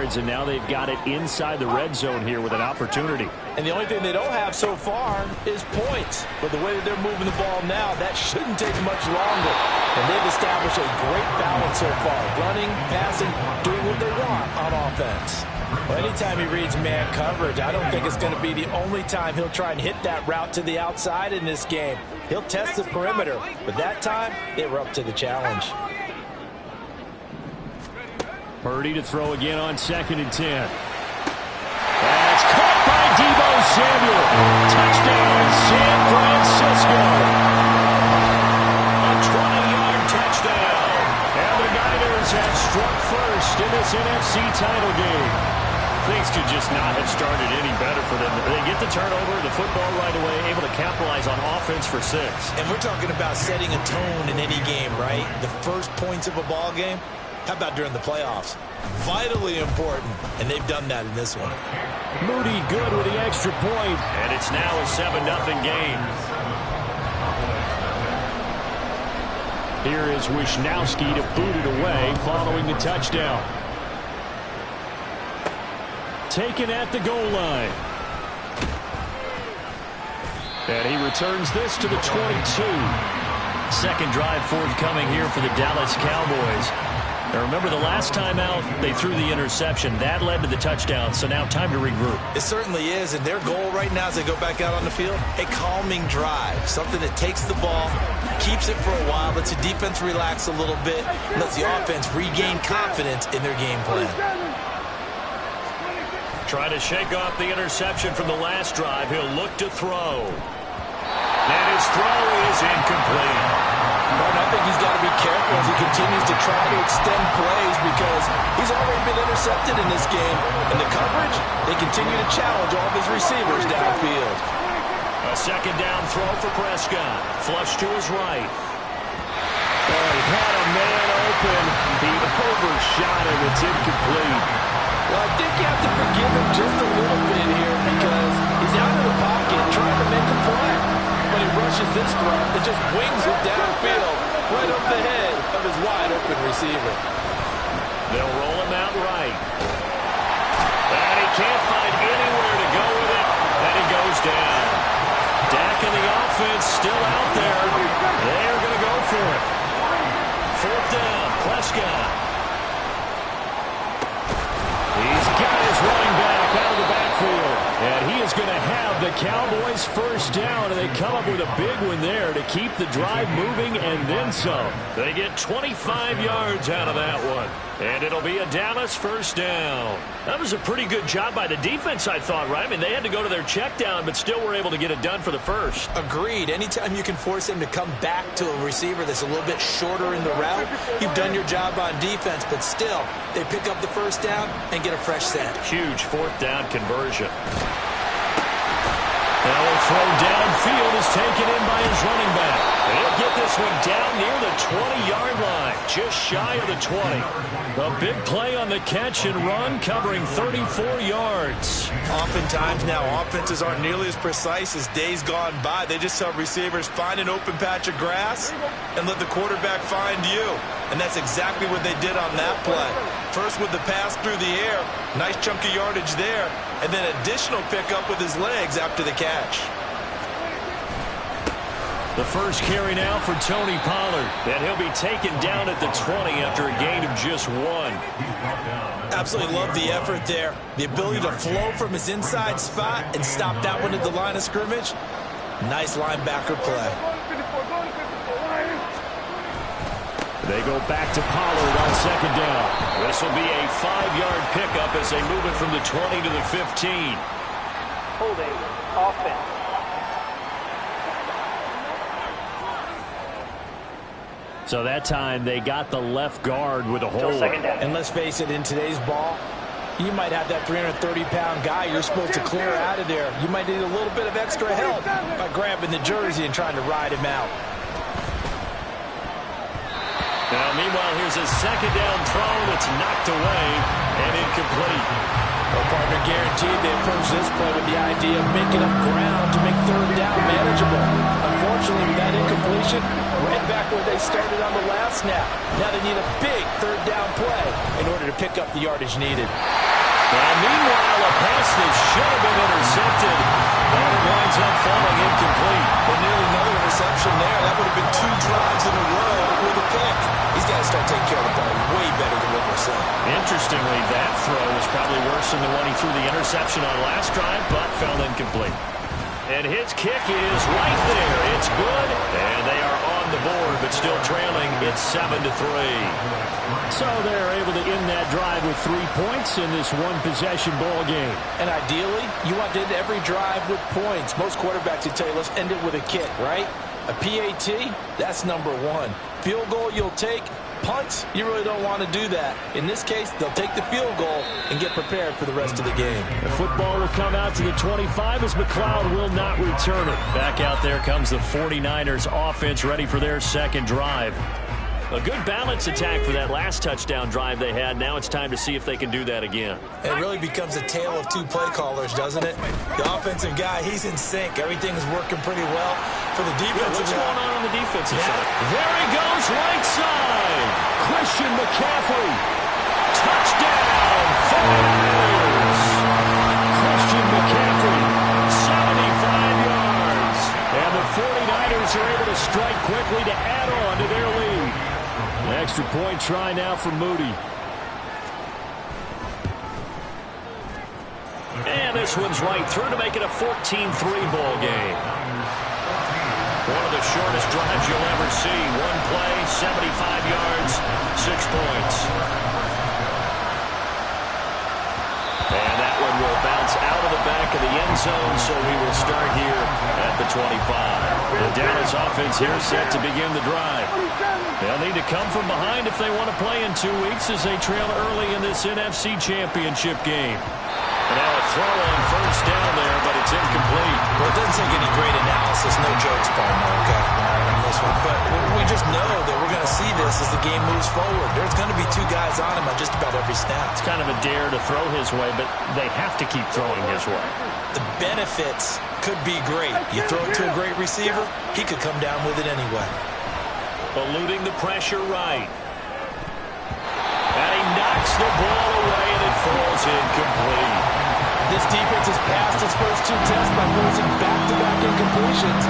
yards, and now they've got it inside the red zone here with an opportunity. And the only thing they don't have so far is points. But the way that they're moving the ball now, that shouldn't take much longer. And they've established a great balance so far. Running, passing, doing what they want on offense. Well, anytime he reads man coverage, I don't think it's going to be the only time he'll try and hit that route to the outside in this game. He'll test the perimeter, but that time, they were up to the challenge. Purdy to throw again on 2nd and 10. That's caught by Deebo Samuel. Touchdown, San Francisco. A 20-yard touchdown. And the Niners have struck first in this NFC title game. Things could just not have started any better for them. They get the turnover, the football right away, able to capitalize on offense for 6. And we're talking about setting a tone in any game, right? The first points of a ball game. How about during the playoffs? Vitally important, and they've done that in this one. Moody good with the extra point, and it's now a 7-0 game. Here is Wisnowski to boot it away following the touchdown. Taken at the goal line. And he returns this to the 22. Second drive forthcoming here for the Dallas Cowboys. Now remember, the last time out, they threw the interception. That led to the touchdown, so now time to regroup. It certainly is, and their goal right now as they go back out on the field, a calming drive, something that takes the ball, keeps it for a while, lets the defense relax a little bit, lets the offense regain confidence in their game plan. Trying to shake off the interception from the last drive. He'll look to throw. And his throw is incomplete. But I think he's got to be careful as he continues to try to extend plays because he's already been intercepted in this game. And the coverage, they continue to challenge all of his receivers downfield. A second down throw for Prescott. Flush to his right. Oh, he had a man open. He overshot him. It's incomplete. Well, I think you have to forgive him just a little bit here because he's out of the pocket trying to make a play. But he rushes this throw and just wings it downfield right over the head of his wide-open receiver. They'll roll him out right. And he can't find anywhere to go with it. And he goes down. Dak and the offense still out there. They're going to go for it. 4th down, Prescott. He's got his running back out of the backfield. And he is going to have the Cowboys first down. And they come up with a big one there to keep the drive moving and then some. They get 25 yards out of that one. And it'll be a Dallas first down. That was a pretty good job by the defense, I thought, right? I mean, they had to go to their check down, but still were able to get it done for the first. Agreed. Anytime you can force him to come back to a receiver that's a little bit shorter in the route, you've done your job on defense, but still, they pick up the first down and get a fresh set. Huge 4th down conversion. Now a throw downfield is taken in by his running back. He'll get this one down near the 20-yard line, just shy of the 20. A big play on the catch and run, covering 34 yards. Oftentimes now, offenses aren't nearly as precise as days gone by. They just help receivers find an open patch of grass and let the quarterback find you. And that's exactly what they did on that play. First with the pass through the air, nice chunk of yardage there, and then additional pickup with his legs after the catch. The first carry now for Tony Pollard, and he'll be taken down at the 20 after a gain of just 1. Absolutely love the effort there. The ability to flow from his inside spot and stop that one at the line of scrimmage. Nice linebacker play. They go back to Pollard on 2nd down. This will be a 5-yard pickup as they move it from the 20 to the 15. Holding offense. So that time they got the left guard with a hold. And let's face it, in today's ball, you might have that 330-pound guy you're supposed to clear out of there. You might need a little bit of extra help by grabbing the jersey and trying to ride him out. Now, meanwhile, here's a 2nd down throw that's knocked away and incomplete. Well, partner, guaranteed they approach this play with the idea of making up ground to make 3rd down manageable. Unfortunately, with that incompletion, right back where they started on the last snap. Now they need a big 3rd down play in order to pick up the yardage needed. Now, meanwhile, a pass that should have been intercepted, and it winds up falling incomplete. But nearly another interception there. That would have been 2 drives in a row with a pick. He's got to start taking care of the ball way better than what we're seeing. Interestingly, that throw was probably worse than the one he threw the interception on last drive, but fell incomplete. And his kick is right there. It's good, and they are on the board, but still trailing. It's 7-3. So they're able to end that drive with 3 points in this one-possession ball game. And ideally, you want to end every drive with points. Most quarterbacks would tell you, let's end it with a kick, right? A PAT, that's number 1. Field goal you'll take. Punts, you really don't want to do that. In this case, they'll take the field goal and get prepared for the rest of the game. The football will come out to the 25 as McLeod will not return it. Back out there comes the 49ers offense ready for their second drive. A good balance attack for that last touchdown drive they had. Now it's time to see if they can do that again. It really becomes a tale of 2 play callers, doesn't it? The offensive guy, he's in sync. Everything is working pretty well. For the defensive What's guy, going on the defensive side? There he goes, right side. Christian McCaffrey. Touchdown, 49ers. Christian McCaffrey, 75 yards. And the 49ers are able to strike quickly to add on to their lead. An extra point try now for Moody. And this one's right through to make it a 14-3 ball game. One of the shortest drives you'll ever see. One play, 75 yards, 6 points. And that one will bounce out of the back of the end zone, so we will start here at the 25. The Dallas offense here set to begin the drive. They'll need to come from behind if they want to play in 2 weeks as they trail early in this NFC Championship game. And now a throw on first down there, but it's incomplete. Well, it doesn't take any great analysis, no jokes, partner, okay, on this one. But we just know that we're going to see this as the game moves forward. There's going to be 2 guys on him on just about every snap. It's kind of a dare to throw his way, but they have to keep throwing his way. The benefits could be great. You throw it to a great receiver, he could come down with it anyway. Eluding the pressure right. And he knocks the ball away, and it falls incomplete. This defense has passed its first 2 tests by forcing back-to-back incompletions.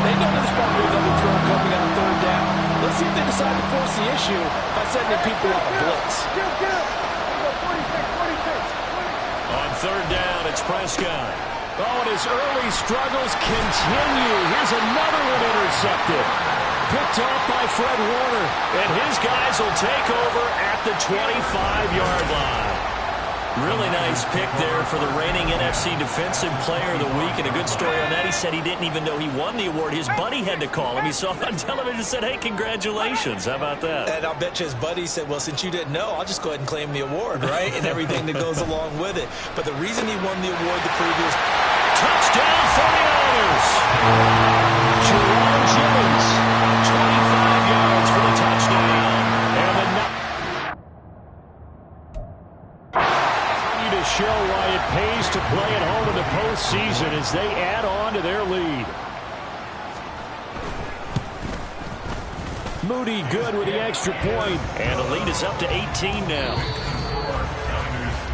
They know there's probably another throw coming on 3rd down. Let's see if they decide to force the issue by sending people on a blitz. On 3rd down, it's Prescott. Oh, and his early struggles continue. Here's another one intercepted. Picked off by Fred Warner. And his guys will take over at the 25-yard line. Really nice pick there for the reigning NFC Defensive Player of the Week. And a good story on that. He said he didn't even know he won the award. His buddy had to call him. He saw it on television and said, hey, congratulations. How about that? And I'll bet you his buddy said, well, since you didn't know, I'll just go ahead and claim the award, right? And everything that goes along with it. But the reason he won the award the previous... Touchdown 49ers! Jerome Jennings, 25 yards for the touchdown. And the to show why it pays to play at home in the postseason as they add on to their lead. Moody good with the extra point, and the lead is up to 18 now.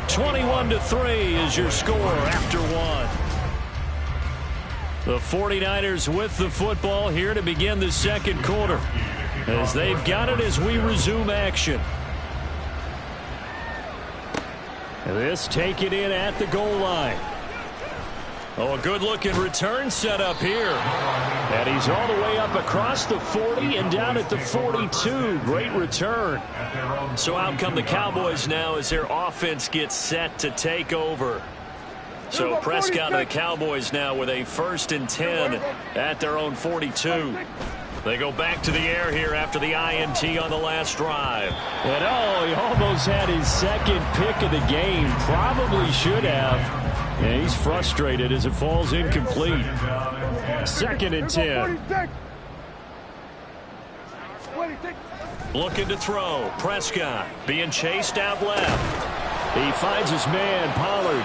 21-3 is your score after 1. The 49ers with the football here to begin the second quarter, as they've got it as we resume action. This taken in at the goal line. Oh, a good-looking return set up here. And he's all the way up across the 40 and down at the 42. Great return. So out come the Cowboys now as their offense gets set to take over. So Prescott and the Cowboys now with a 1st and 10 at their own 42. They go back to the air here after the INT on the last drive. And oh, he almost had his second pick of the game. Probably should have. Yeah, he's frustrated as it falls incomplete. 2nd and 10. Looking to throw. Prescott being chased out left. He finds his man, Pollard.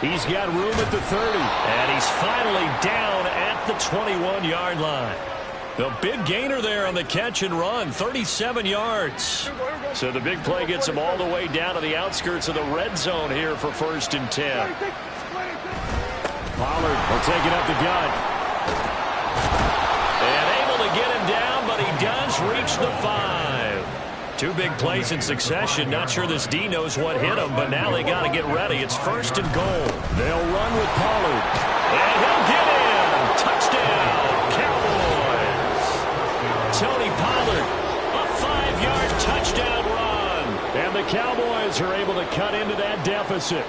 He's got room at the 30. And he's finally down at the 21-yard line. The big gainer there on the catch and run, 37 yards. So the big play gets him all the way down to the outskirts of the red zone here for 1st and 10. Pollard will take it up the gut. And able to get him down, but he does reach the 5. 2 big plays in succession. Not sure this D knows what hit him, but now they got to get ready. It's 1st and goal. They'll run with Pollard. And he'll get in. Touchdown, Cowboys. Tony Pollard, a 5-yard touchdown run. And the Cowboys are able to cut into that deficit.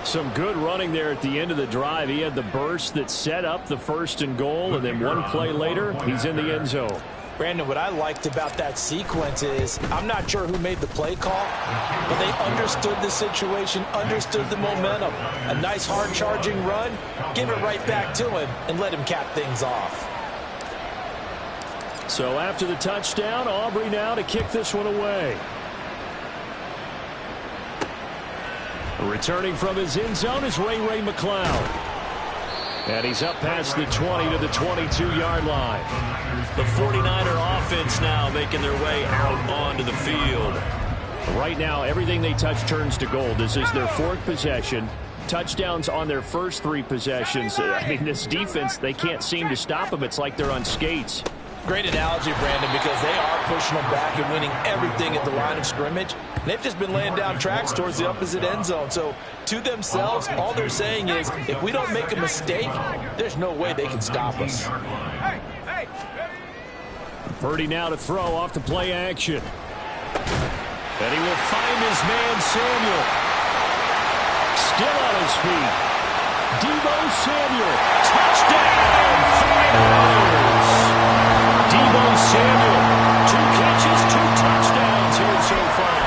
Some good running there at the end of the drive. He had the burst that set up the 1st and goal, and then 1 play later, he's in the end zone. Brandon, what I liked about that sequence is I'm not sure who made the play call, but they understood the situation, understood the momentum. A nice hard-charging run, give it right back to him, and let him cap things off. So after the touchdown, Aubrey now to kick this one away. Returning from his end zone is Ray McCloud. And he's up past the 20 to the 22-yard line. The 49er offense now making their way out onto the field. Right now, everything they touch turns to gold. This is their 4th possession. Touchdowns on their first 3 possessions. I mean, this defense, they can't seem to stop them. It's like they're on skates. Great analogy, Brandon, because they are pushing them back and winning everything at the line of scrimmage. They've just been laying down tracks towards the opposite end zone. So to themselves, all they're saying is, if we don't make a mistake, there's no way they can stop us. Purdy now to throw off the play action. And he will find his man Samuel. Still on his feet. Deebo Samuel. Touchdown! 49ers! Deebo Samuel, 2 catches, 2 touchdowns here so far,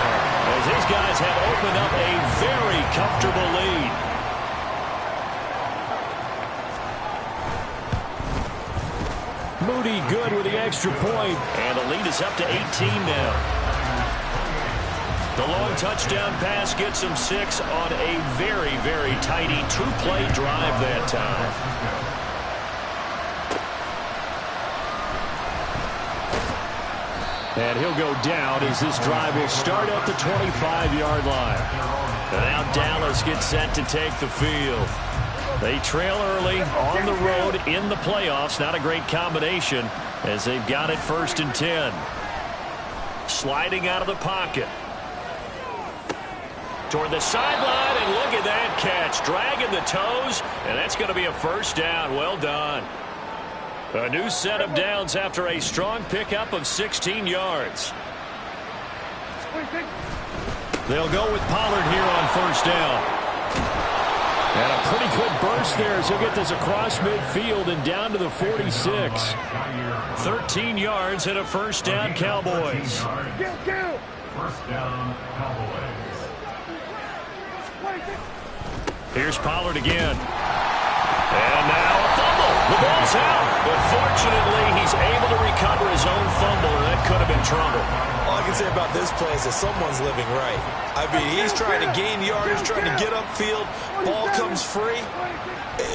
as his guys have opened up a very comfortable lead. Moody good with the extra point, and the lead is up to 18 now. The long touchdown pass gets him 6 on a very, very tidy 2-play drive that time. And he'll go down as this drive will start at the 25-yard line. And now Dallas gets set to take the field. They trail early on the road in the playoffs. Not a great combination as they've got it 1st and 10. Sliding out of the pocket. Toward the sideline, and look at that catch. Dragging the toes, and that's going to be a 1st down. Well done. A new set of downs after a strong pickup of 16 yards. They'll go with Pollard here on 1st down. And a pretty good burst there as he'll get this across midfield and down to the 46. 13 yards and a 1st down, Cowboys. 1st down, Cowboys. Here's Pollard again. And now a fumble. The ball's out. But fortunately, he's able to recover his own fumble, and that could have been trouble. All I can say about this play is that someone's living right. I mean, he's trying to gain yardage, trying to get upfield. Ball comes free.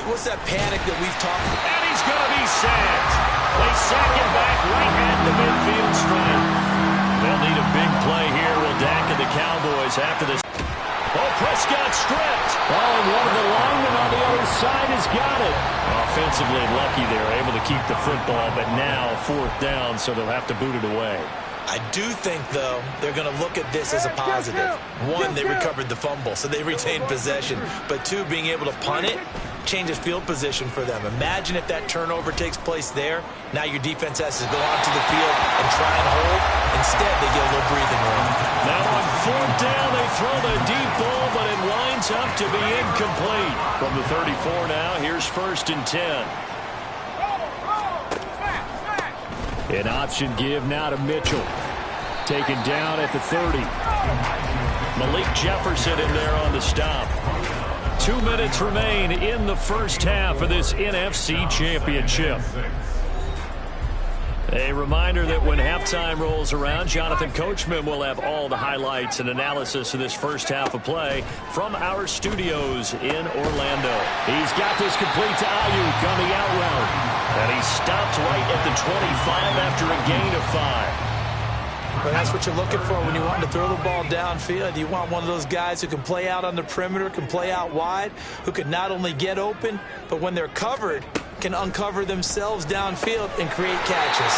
What's that panic that we've talked about? And he's going to be sacked. They sack him back right at the midfield stripe. They'll need a big play here. Will Dak and the Cowboys after this. Oh, Prescott stripped. Oh, and one of the linemen on the other side has got it. Offensively lucky they're able to keep the football, but now 4th down, so they'll have to boot it away. I do think, though, they're going to look at this as a positive. 1, they recovered the fumble, so they retained possession. But 2, being able to punt it changes field position for them. Imagine if that turnover takes place there. Now your defense has to go onto the field and try and hold. Instead, they get a little breathing room. Now on 4th down, they throw the deep ball, but it winds up to be incomplete. From the 34 now, here's 1st and 10. An option give now to Mitchell. Taken down at the 30. Malik Jefferson in there on the stop. 2 minutes remain in the first half of this NFC Championship. A reminder that when halftime rolls around, Jonathan Coachman will have all the highlights and analysis of this first half of play from our studios in Orlando. He's got this complete to Ayuk on the out route. And he stopped right at the 25 after a gain of 5. Well, that's what you're looking for when you want to throw the ball downfield. You want one of those guys who can play out on the perimeter, can play out wide, who can not only get open, but when they're covered, can uncover themselves downfield and create catches.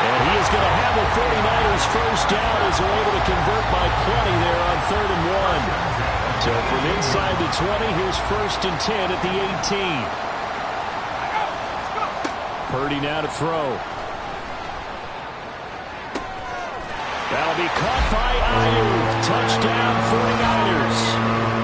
And he is going to have the 49ers first down as they're able to convert by plenty there on 3rd and 1. So from inside the 20, here's 1st and 10 at the 18. Purdy now to throw. That'll be caught by Ayuk. Touchdown 49ers.